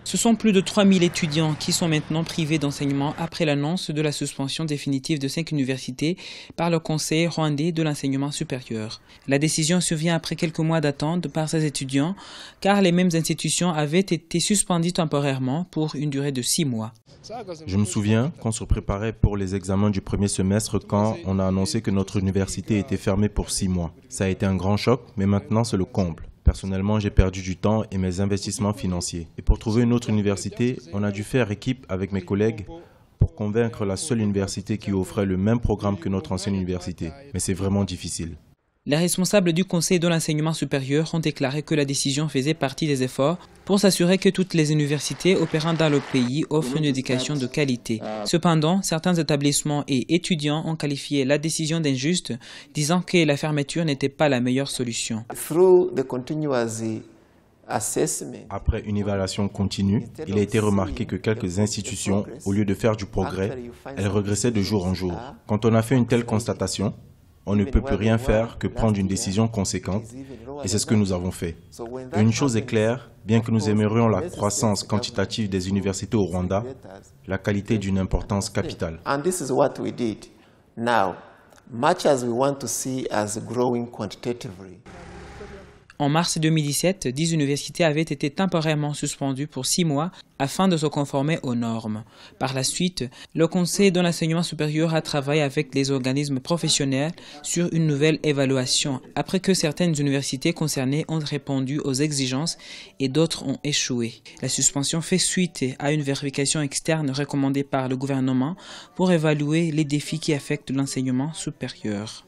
Ce sont plus de 3000 étudiants qui sont maintenant privés d'enseignement après l'annonce de la suspension définitive de 5 universités par le Conseil rwandais de l'enseignement supérieur. La décision survient après quelques mois d'attente par ces étudiants car les mêmes institutions avaient été suspendues temporairement pour une durée de 6 mois. Je me souviens qu'on se préparait pour les examens du premier semestre quand on a annoncé que notre université était fermée pour 6 mois. Ça a été un grand choc, mais maintenant c'est le comble. Personnellement, j'ai perdu du temps et mes investissements financiers. Et pour trouver une autre université, on a dû faire équipe avec mes collègues pour convaincre la seule université qui offrait le même programme que notre ancienne université. Mais c'est vraiment difficile. Les responsables du Conseil de l'enseignement supérieur ont déclaré que la décision faisait partie des efforts pour s'assurer que toutes les universités opérant dans le pays offrent une éducation de qualité. Cependant, certains établissements et étudiants ont qualifié la décision d'injuste, disant que la fermeture n'était pas la meilleure solution. Après une évaluation continue, il a été remarqué que quelques institutions, au lieu de faire du progrès, elles régressaient de jour en jour. Quand on a fait une telle constatation, on ne peut plus rien faire que prendre une décision conséquente, et c'est ce que nous avons fait. Et une chose est claire, bien que nous aimerions la croissance quantitative des universités au Rwanda, la qualité est d'une importance capitale. En mars 2017, 10 universités avaient été temporairement suspendues pour 6 mois afin de se conformer aux normes. Par la suite, le Conseil de l'enseignement supérieur a travaillé avec les organismes professionnels sur une nouvelle évaluation, après que certaines universités concernées ont répondu aux exigences et d'autres ont échoué. La suspension fait suite à une vérification externe recommandée par le gouvernement pour évaluer les défis qui affectent l'enseignement supérieur.